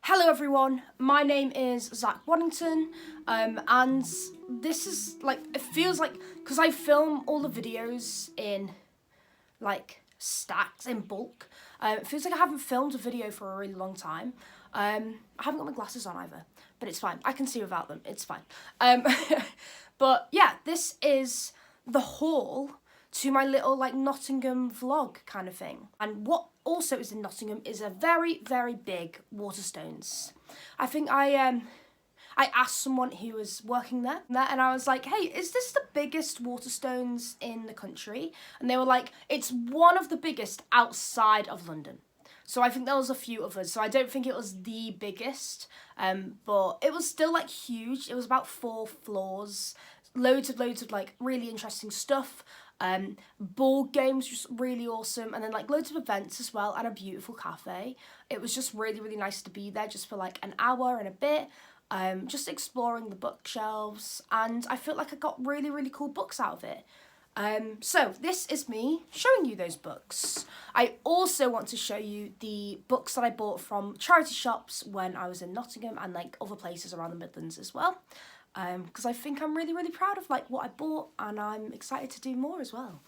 Hello everyone, my name is Zach Waddington, and this is it feels like, because I film all the videos in stacks, in bulk, it feels like I haven't filmed a video for a really long time. I haven't got my glasses on either, but it's fine, I can see without them, it's fine. But yeah, this is the haul to my little Nottingham vlog kind of thing. And what also is in Nottingham is a very, very big Waterstones. I think I asked someone who was working there and I was like, hey, is this the biggest Waterstones in the country? And they were like, it's one of the biggest outside of London. So I think there was a few others. So I don't think it was the biggest, but it was still huge. It was about 4 floors, loads of really interesting stuff. Board games, just really awesome, and then loads of events as well, and a beautiful cafe. It was just really, really nice to be there just for an hour and a bit, just exploring the bookshelves, and I felt like I got really, really cool books out of it. So this is me showing you those books. I also want to show you the books that I bought from charity shops when I was in Nottingham and other places around the Midlands as well. Because I think I'm really, really proud of what I bought, and I'm excited to do more as well.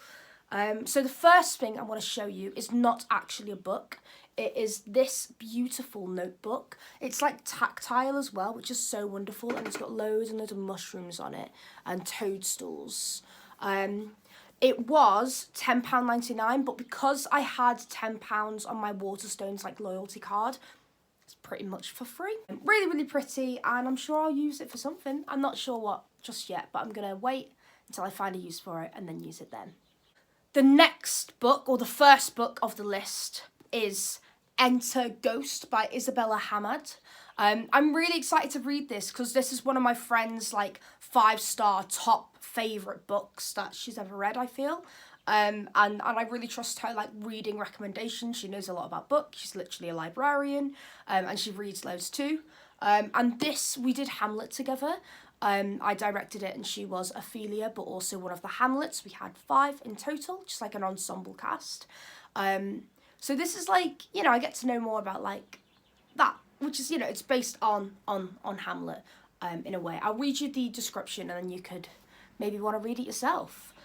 So the first thing I want to show you is not actually a book. It is this beautiful notebook. It's tactile as well, which is so wonderful, and it's got loads and loads of mushrooms on it and toadstools. It was £10.99, but because I had £10 on my Waterstones loyalty card, it's pretty much for free. Really, really pretty, and I'm sure I'll use it for something. I'm not sure what just yet, but I'm gonna wait until I find a use for it and then use it then. The next book, or the first book of the list, is Enter Ghost by Isabella Hamad. I'm really excited to read this because this is one of my friend's 5-star top favourite books that she's ever read, I feel. And I really trust her reading recommendations. She knows a lot about books. She's literally a librarian, and she reads loads too. And we did Hamlet together. I directed it and she was Ophelia, but also one of the Hamlets. We had 5 in total, just an ensemble cast. So this is I get to know more about that, which is, it's based on Hamlet in a way. I'll read you the description and then you could maybe want to read it yourself.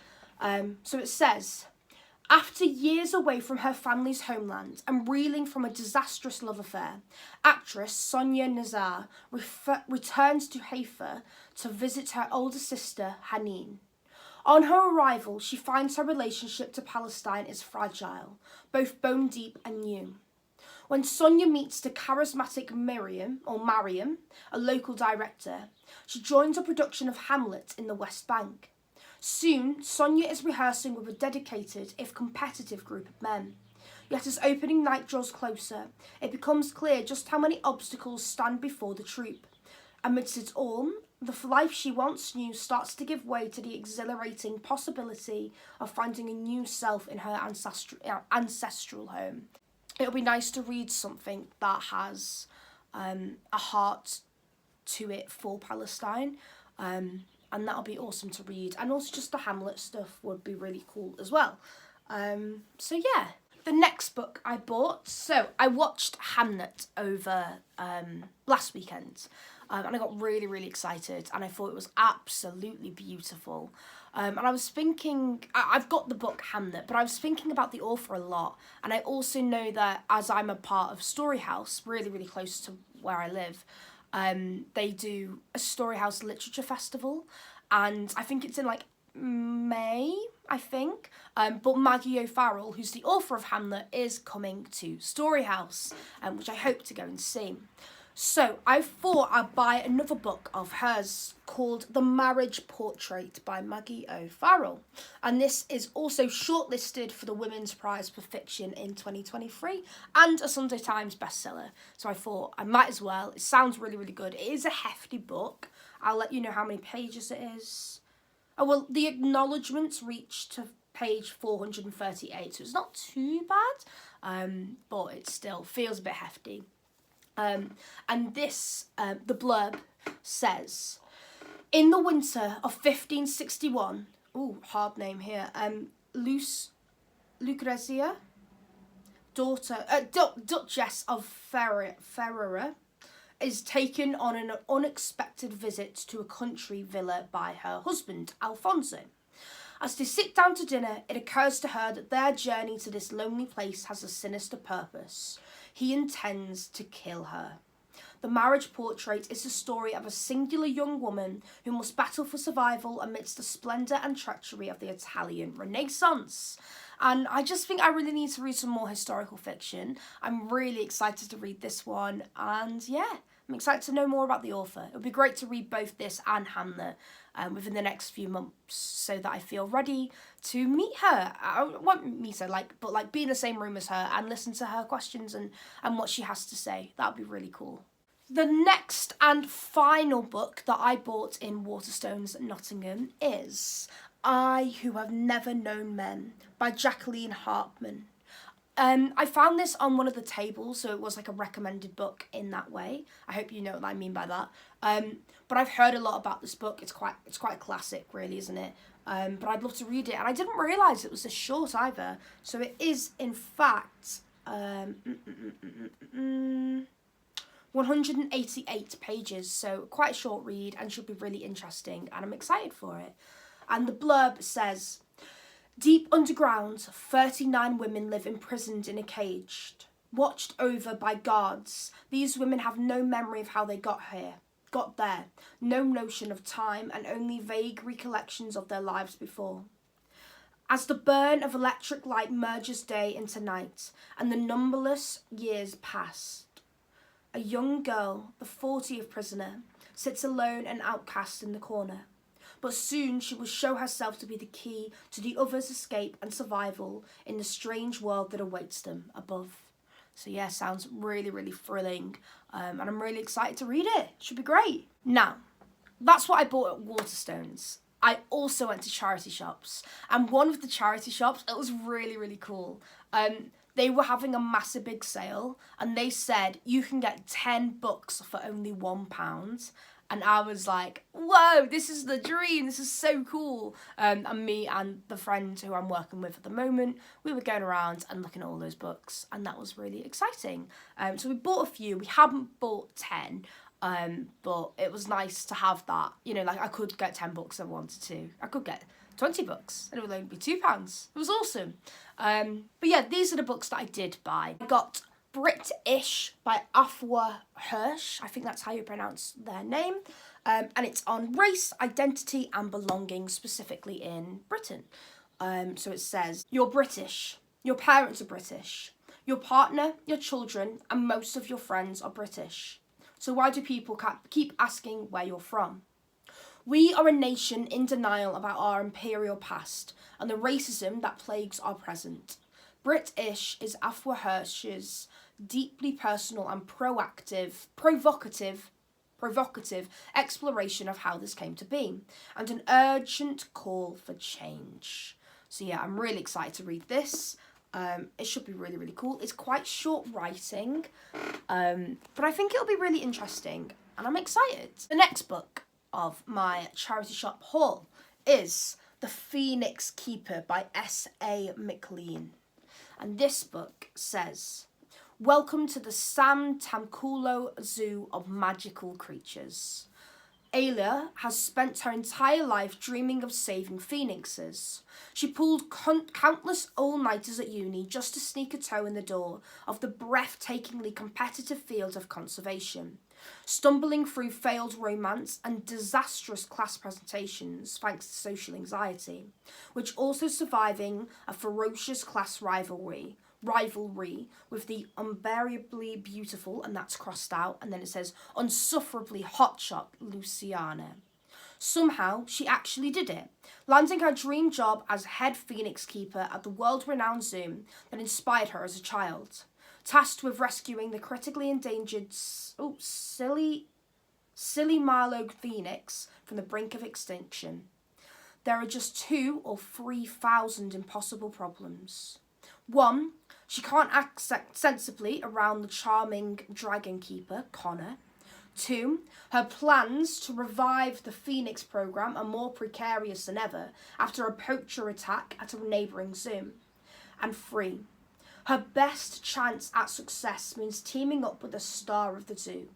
So it says, after years away from her family's homeland and reeling from a disastrous love affair, actress Sonia Nazar returns to Haifa to visit her older sister Haneen. On her arrival, she finds her relationship to Palestine is fragile, both bone deep and new. When Sonia meets the charismatic Mariam, a local director, she joins a production of Hamlet in the West Bank. Soon, Sonia is rehearsing with a dedicated, if competitive, group of men. Yet as opening night draws closer, it becomes clear just how many obstacles stand before the troupe. Amidst it all, the life she once knew starts to give way to the exhilarating possibility of finding a new self in her ancestral home. It'll be nice to read something that has a heart to it for Palestine. And that'll be awesome to read. And also just the Hamlet stuff would be really cool as well. So yeah, the next book I bought. So I watched Hamlet over last weekend. And I got really, really excited. And I thought it was absolutely beautiful. And I was thinking, I've got the book Hamlet, but I was thinking about the author a lot. And I also know that as I'm a part of Storyhouse, really, really close to where I live, they do a Storyhouse Literature Festival, and I think it's in May, I think. But Maggie O'Farrell, who's the author of Hamlet, is coming to Storyhouse, which I hope to go and see. So I thought I'd buy another book of hers called The Marriage Portrait by Maggie O'Farrell. And this is also shortlisted for the Women's Prize for Fiction in 2023 and a Sunday Times bestseller. So I thought I might as well. It sounds really, really good. It is a hefty book. I'll let you know how many pages it is. Oh, well, the acknowledgements reach to page 438, so it's not too bad, but it still feels a bit hefty. And this, the blurb says, in the winter of 1561, ooh, hard name here, Lucrezia, Duchess of Ferrara, is taken on an unexpected visit to a country villa by her husband, Alfonso. As they sit down to dinner, it occurs to her that their journey to this lonely place has a sinister purpose. He intends to kill her. The Marriage Portrait is the story of a singular young woman who must battle for survival amidst the splendour and treachery of the Italian Renaissance. And I just think I really need to read some more historical fiction. I'm really excited to read this one, and yeah, I'm excited to know more about the author. It would be great to read both this and Hamlet within the next few months, so that I feel ready to meet her. I won't meet her, but be in the same room as her and listen to her questions and what she has to say. That would be really cool. The next and final book that I bought in Waterstones, Nottingham is I Who Have Never Known Men by Jacqueline Hartman. I found this on one of the tables, so it was like a recommended book in that way. I hope you know what I mean by that. But I've heard a lot about this book. It's quite a classic, really, isn't it? But I'd love to read it, and I didn't realise it was this short either. So it is, in fact, 188 pages, so quite a short read and should be really interesting, and I'm excited for it. And the blurb says, deep underground, 39 women live imprisoned in a cage, watched over by guards. These women have no memory of how they got there, no notion of time, and only vague recollections of their lives before. As the burn of electric light merges day into night, and the numberless years pass, a young girl, the 40th prisoner, sits alone and outcast in the corner. But soon she will show herself to be the key to the others' escape and survival in the strange world that awaits them above. So yeah, sounds really, really thrilling. And I'm really excited to read it. Should be great. Now, that's what I bought at Waterstones. I also went to charity shops. And one of the charity shops, it was really, really cool. They were having a massive big sale. And they said, you can get 10 books for only £1. And I was like, whoa, this is the dream. This is so cool. And me and the friend who I'm working with at the moment, we were going around and looking at all those books. And that was really exciting. So we bought a few. We haven't bought 10. But it was nice to have that. You know, like I could get 10 books if I wanted to. I could get 20 books and it would only be £2. It was awesome. But yeah, these are the books that I did buy. I got British by Afua Hirsch. I think that's how you pronounce their name. And it's on race, identity and belonging, specifically in Britain. So it says, you're British. Your parents are British. Your partner, your children, and most of your friends are British. So why do people keep asking where you're from? We are a nation in denial about our imperial past and the racism that plagues our present. British is Afua Hirsch's deeply personal and provocative exploration of how this came to be, and an urgent call for change. So yeah, I'm really excited to read this. It should be really, really cool. It's quite short writing, but I think it'll be really interesting, and I'm excited. The next book of my charity shop haul is The Phoenix Keeper by S.A. McLean. And this book says, welcome to the Sam Tamkulo Zoo of magical creatures. Ayla has spent her entire life dreaming of saving phoenixes. She pulled countless all-nighters at uni just to sneak a toe in the door of the breathtakingly competitive field of conservation, stumbling through failed romance and disastrous class presentations thanks to social anxiety, which also surviving a ferocious class rivalry with the unbearably beautiful, and that's crossed out, and then it says unsufferably hotshot Luciana. Somehow, she actually did it, landing her dream job as head phoenix keeper at the world-renowned zoo that inspired her as a child, tasked with rescuing the critically endangered silly Marlow phoenix from the brink of extinction. There are just 2,000 or 3,000 impossible problems. 1, she can't act sensibly around the charming dragon keeper, Connor. 2, her plans to revive the Phoenix program are more precarious than ever after a poacher attack at a neighbouring zoo. And 3, her best chance at success means teaming up with the star of the zoo,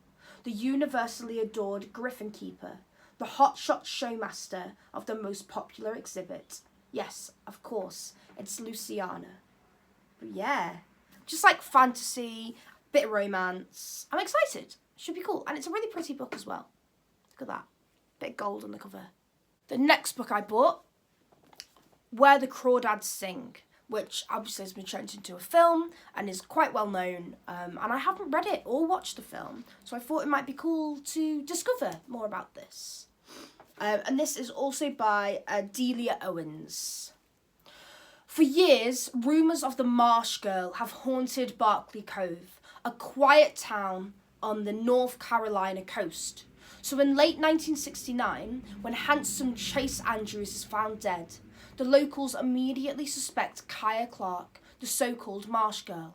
the universally adored Griffin Keeper, the hotshot showmaster of the most popular exhibit. Yes, of course, it's Luciana. But yeah, just like fantasy, bit of romance. I'm excited. Should be cool. And it's a really pretty book as well. Look at that. Bit of gold on the cover. The next book I bought, Where the Crawdads Sing, which obviously has been turned into a film and is quite well known. And I haven't read it or watched the film, so I thought it might be cool to discover more about this. And this is also by Delia Owens. For years, rumours of the Marsh Girl have haunted Barkley Cove, a quiet town on the North Carolina coast. So in late 1969, when handsome Chase Andrews is found dead, the locals immediately suspect Kaya Clark, the so-called Marsh Girl.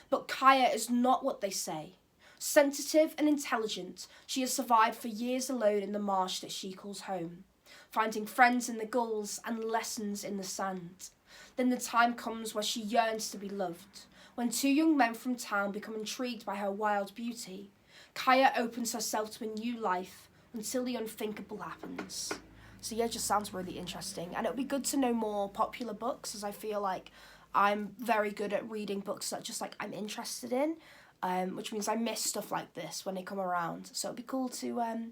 But Kaya is not what they say. Sensitive and intelligent, she has survived for years alone in the marsh that she calls home, finding friends in the gulls and lessons in the sand. Then the time comes where she yearns to be loved. When two young men from town become intrigued by her wild beauty, Kaya opens herself to a new life until the unthinkable happens. So yeah, it just sounds really interesting. And it would be good to know more popular books, as I feel like I'm very good at reading books that just like I'm interested in, which means I miss stuff like this when they come around. So it'd be cool to,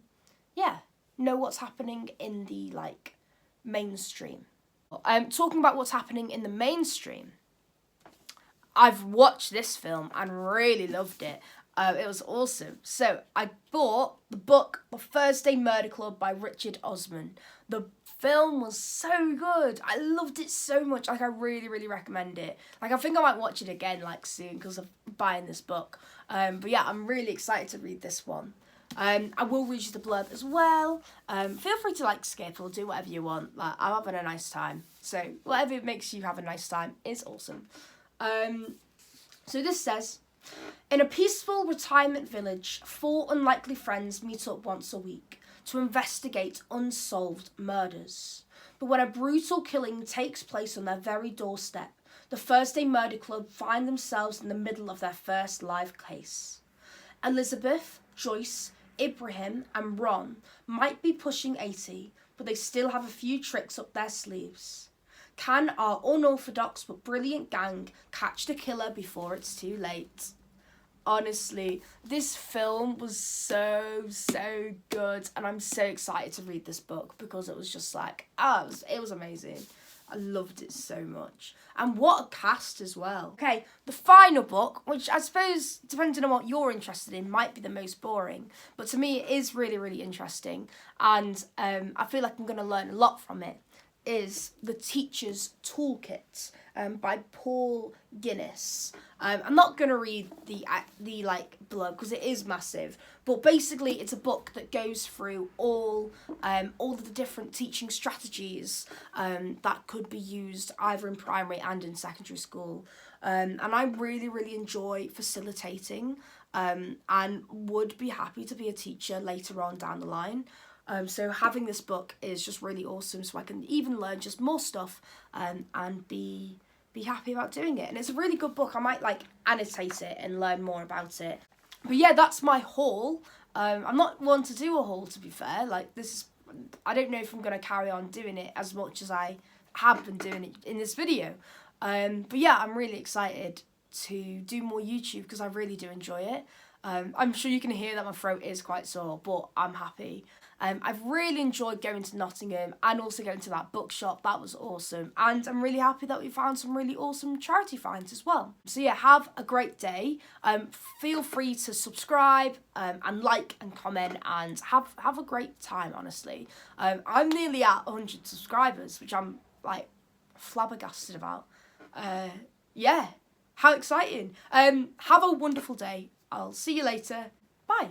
know what's happening in the like mainstream. Talking about what's happening in the mainstream, I've watched this film and really loved it. It was awesome. So I bought the book, The Thursday Murder Club by Richard Osman. The film was so good. I loved it so much. Like, I really, really recommend it. Like, I think I might watch it again, like, soon because of buying this book. But yeah, I'm really excited to read this one. I will read you the blurb as well. Feel free to, like, skip or do whatever you want. Like, I'm having a nice time. So whatever makes you have a nice time is awesome. So this says, in a peaceful retirement village, 4 unlikely friends meet up once a week to investigate unsolved murders. But when a brutal killing takes place on their very doorstep, the Thursday Murder Club find themselves in the middle of their first live case. Elizabeth, Joyce, Ibrahim and Ron might be pushing 80, but they still have a few tricks up their sleeves. Can our unorthodox but brilliant gang catch the killer before it's too late? Honestly, this film was so good, and I'm so excited to read this book because it was just like, it was amazing. I loved it so much. And what a cast as well. Okay, the final book, which I suppose, depending on what you're interested in, might be the most boring. But to me, it is really, really interesting. And I feel like I'm going to learn a lot from it, is The Teacher's Toolkit by Paul Guinness. I'm not going to read the blurb because it is massive, but basically it's a book that goes through all of the different teaching strategies that could be used either in primary and in secondary school. And I really, really enjoy facilitating and would be happy to be a teacher later on down the line. So having this book is just really awesome, so I can even learn just more stuff and be happy about doing it. And it's a really good book. I might annotate it and learn more about it. But yeah, that's my haul. I'm not one to do a haul, to be fair. I don't know if I'm going to carry on doing it as much as I have been doing it in this video. But yeah, I'm really excited to do more YouTube because I really do enjoy it. I'm sure you can hear that my throat is quite sore, but I'm happy. I've really enjoyed going to Nottingham and also going to that bookshop. That was awesome. And I'm really happy that we found some really awesome charity finds as well. So yeah, have a great day. Feel free to subscribe and like and comment and have a great time, honestly. I'm nearly at 100 subscribers, which I'm flabbergasted about. Yeah, how exciting. Have a wonderful day. I'll see you later. Bye.